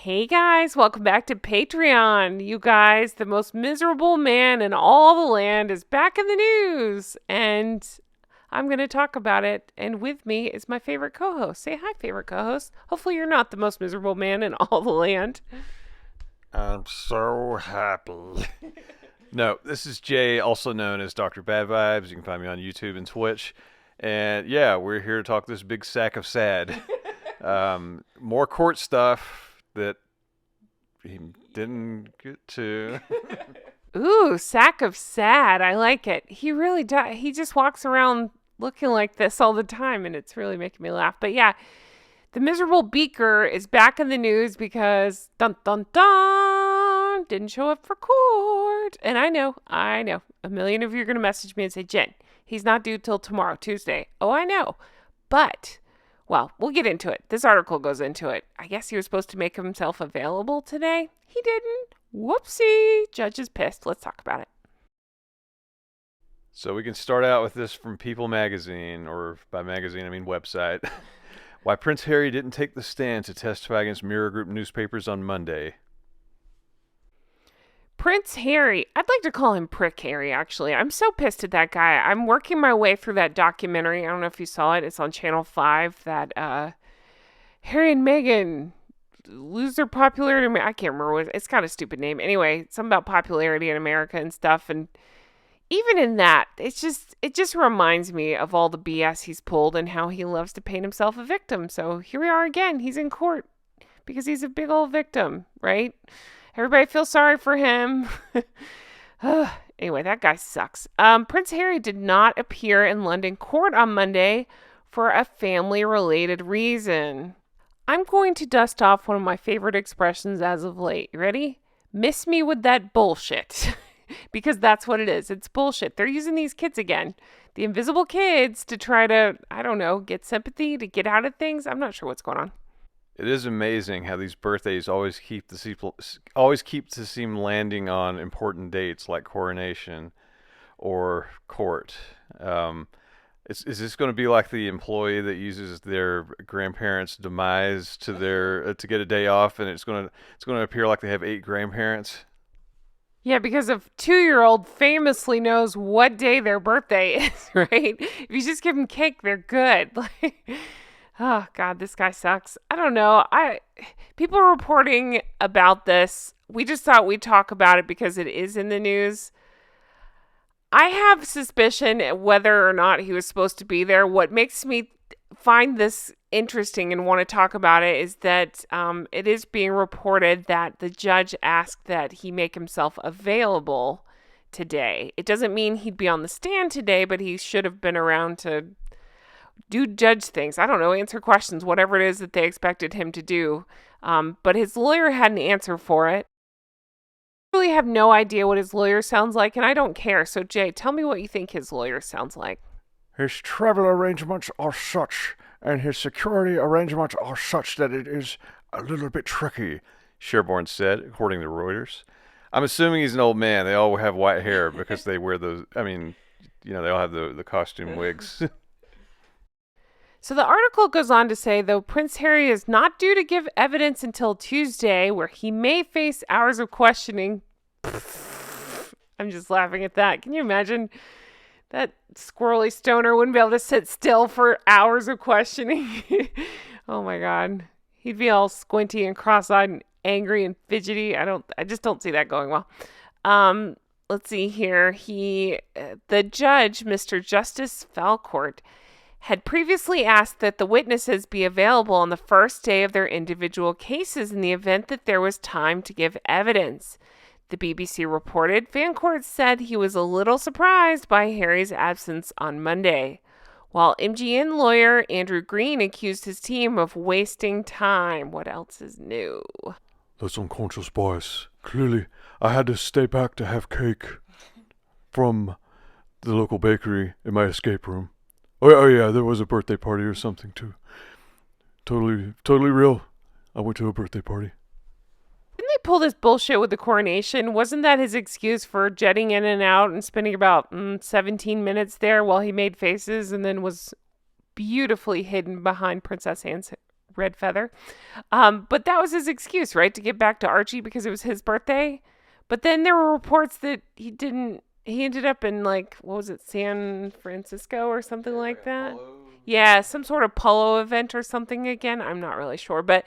Hey guys, welcome back to Patreon. You guys, the most miserable man in all the land is back in the news, and I'm going to talk about it. And with me is my favorite co host. Say hi, favorite co host. Hopefully, you're not the most miserable man in all the land. I'm so happy. No, this is Jay, also known as Dr. Bad Vibes. You can find me on YouTube and Twitch. And yeah, we're here to talk this big sack of sad. More court stuff that he didn't get to. Ooh, sack of sad. I like it. He really does. He just walks around looking like this all the time, and it's really making me laugh. But yeah, the miserable beaker is back in the news because dun dun dun didn't show up for court. And I know, a million of you are gonna message me and say, Jen, he's not due till tomorrow, Tuesday. Oh, I know. But well, we'll get into it. This article goes into it. I guess he was supposed to make himself available today. He didn't. Whoopsie. Judge is pissed. Let's talk about it. So we can start out with this from People Magazine, or by magazine I mean website. Why Prince Harry didn't take the stand to testify against Mirror Group newspapers on Monday. Prince Harry. I'd like to call him Prick Harry, actually. I'm so pissed at that guy. I'm working my way through that documentary. I don't know if you saw it. It's on Channel 5 that Harry and Meghan lose their popularity. I can't remember what it's got a stupid name. Anyway, something about popularity in America and stuff. And even in that, it just reminds me of all the BS he's pulled and how he loves to paint himself a victim. So here we are again. He's in court because he's a big old victim, right? Everybody feels sorry for him. Anyway, that guy sucks. Prince Harry did not appear in London court on Monday for a family-related reason. I'm going to dust off one of my favorite expressions as of late. You ready? Miss me with that bullshit. Because that's what it is. It's bullshit. They're using these kids again. The invisible kids to try to, I don't know, get sympathy, to get out of things. I'm not sure what's going on. It is amazing how these birthdays always keep to seem landing on important dates like coronation or court. Is this going to be like the employee that uses their grandparents' demise to get a day off, and it's going to appear like they have 8 grandparents? Yeah, because a 2-year-old famously knows what day their birthday is, right? If you just give them cake, they're good. Like, oh God, this guy sucks. I don't know. People are reporting about this. We just thought we'd talk about it because it is in the news. I have suspicion whether or not he was supposed to be there. What makes me find this interesting and want to talk about it is that it is being reported that the judge asked that he make himself available today. It doesn't mean he'd be on the stand today, but he should have been around to do judge things. I don't know, answer questions, whatever it is that they expected him to do. But his lawyer had an answer for it. I really have no idea what his lawyer sounds like, and I don't care. So, Jay, tell me what you think his lawyer sounds like. His travel arrangements are such, and his security arrangements are such that it is a little bit tricky, Sherborne said, according to Reuters. I'm assuming he's an old man. They all have white hair because they wear those. I mean, they all have the costume wigs. So the article goes on to say, though Prince Harry is not due to give evidence until Tuesday, where he may face hours of questioning. I'm just laughing at that. Can you imagine? That squirrely stoner wouldn't be able to sit still for hours of questioning. Oh my God. He'd be all squinty and cross-eyed and angry and fidgety. I just don't see that going well. Let's see here. The judge, Mr. Justice Falcourt, had previously asked that the witnesses be available on the first day of their individual cases in the event that there was time to give evidence. The BBC reported Fancourt said he was a little surprised by Harry's absence on Monday, while MGN lawyer Andrew Green accused his team of wasting time. What else is new? That's unconscious bias. Clearly, I had to stay back to have cake from the local bakery in my escape room. Oh yeah, there was a birthday party or something too. Totally real. I went to a birthday party. Didn't they pull this bullshit with the coronation? Wasn't that his excuse for jetting in and out and spending about 17 minutes there while he made faces and then was beautifully hidden behind Princess Anne's red feather. But that was his excuse, right? To get back to Archie because it was his birthday. But then there were reports that he ended up in like, what was it, San Francisco or something like that? Yeah, some sort of polo event or something again. I'm not really sure, but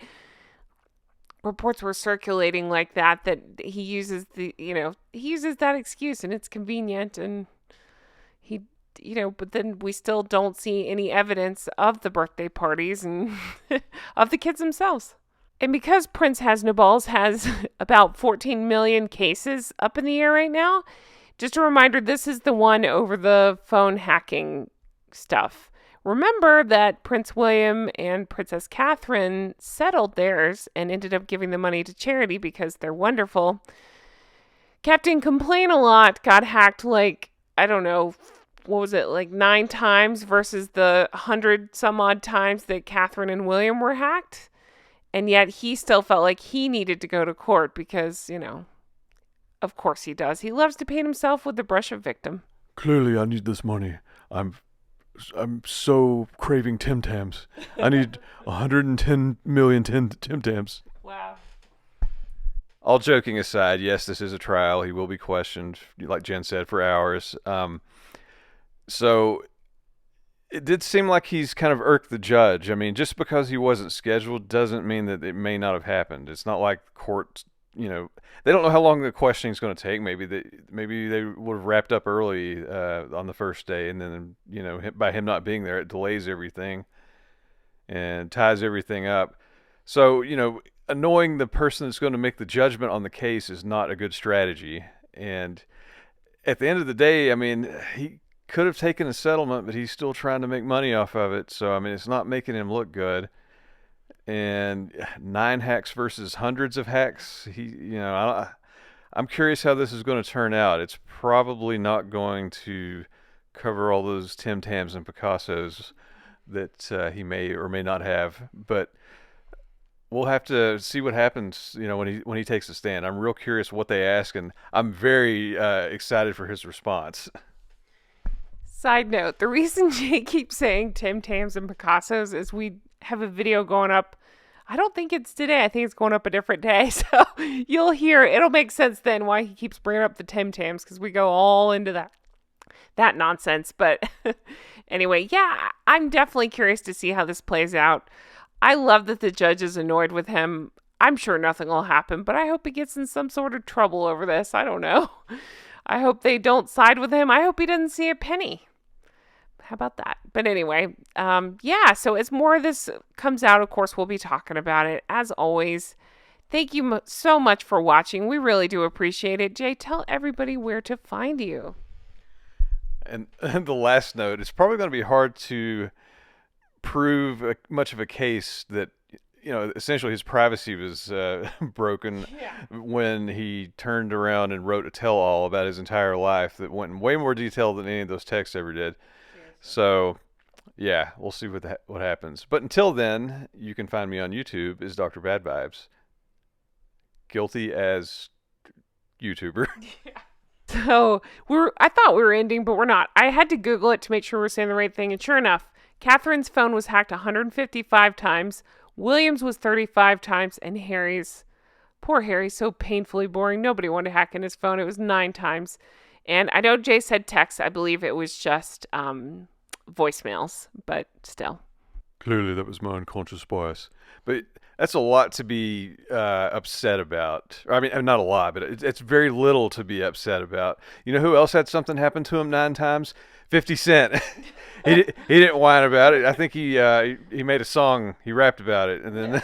reports were circulating like that he uses that excuse and it's convenient and he, but then we still don't see any evidence of the birthday parties and of the kids themselves. And because Prince has no balls has about 14 million cases up in the air right now, just a reminder, this is the one over the phone hacking stuff. Remember that Prince William and Princess Catherine settled theirs and ended up giving the money to charity because they're wonderful. Captain Complain-A-Lot got hacked like, I don't know, what was it, like 9 times versus the 100 some odd times that Catherine and William were hacked. And yet he still felt like he needed to go to court because, of course he does. He loves to paint himself with the brush of victim. Clearly, I need this money. I'm so craving Tim Tams. I need 110 million Tim Tams. Wow. All joking aside, yes, this is a trial. He will be questioned, like Jen said, for hours. So it did seem like he's kind of irked the judge. I mean, just because he wasn't scheduled doesn't mean that it may not have happened. It's not like court, they don't know how long the questioning is going to take. Maybe they would have wrapped up early on the first day, and then by him not being there, it delays everything and ties everything up. So annoying the person that's going to make the judgment on the case is not a good strategy. And at the end of the day, I mean, he could have taken a settlement, but he's still trying to make money off of it. So I mean, it's not making him look good. And 9 hacks versus hundreds of hacks. I'm curious how this is going to turn out. It's probably not going to cover all those Tim Tams and Picassos that he may or may not have, but we'll have to see what happens. When he takes a stand. I'm real curious what they ask, and I'm very excited for his response. Side note: the reason Jay keeps saying Tim Tams and Picassos is we have a video going up. I don't think it's today. I think it's going up a different day. So you'll hear, it'll make sense then why he keeps bringing up the Tim Tams, because we go all into that nonsense. But anyway, yeah, I'm definitely curious to see how this plays out. I love that the judge is annoyed with him. I'm sure nothing will happen, but I hope he gets in some sort of trouble over this. I don't know. I hope they don't side with him. I hope he doesn't see a penny. How about that? But anyway, so as more of this comes out, of course, we'll be talking about it. As always, thank you so much for watching. We really do appreciate it. Jay, tell everybody where to find you. And the last note, it's probably going to be hard to prove much of a case that, essentially his privacy was broken when he turned around and wrote a tell-all about his entire life that went in way more detail than any of those texts ever did. So, yeah, we'll see what happens. But until then, you can find me on YouTube as Dr. Bad Vibes. Guilty as YouTuber. Yeah. So, I thought we were ending, but we're not. I had to Google it to make sure we're saying the right thing. And sure enough, Catherine's phone was hacked 155 times. William's was 35 times. And poor Harry's so painfully boring. Nobody wanted to hack in his phone. It was 9 times. And I know Jay said text. I believe it was just voicemails, but still. Clearly, that was my unconscious bias. But that's a lot to be upset about. I mean, not a lot, but it's very little to be upset about. You know who else had something happen to him 9 times? 50 Cent. he didn't whine about it. I think he made a song. He rapped about it, and then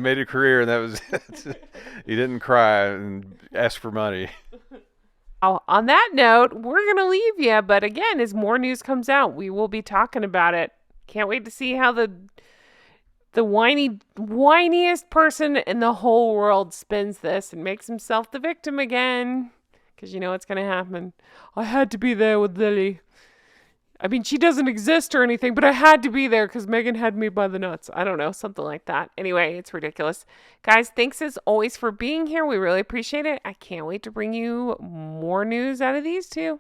made a career, and that was it. He didn't cry and ask for money. On that note, we're going to leave you. But again, as more news comes out, we will be talking about it. Can't wait to see how the whiniest person in the whole world spins this and makes himself the victim again. Because you know what's going to happen. I had to be there with Lily. I mean, she doesn't exist or anything, but I had to be there because Meghan had me by the nuts. I don't know, something like that. Anyway, it's ridiculous. Guys, thanks as always for being here. We really appreciate it. I can't wait to bring you more news out of these two.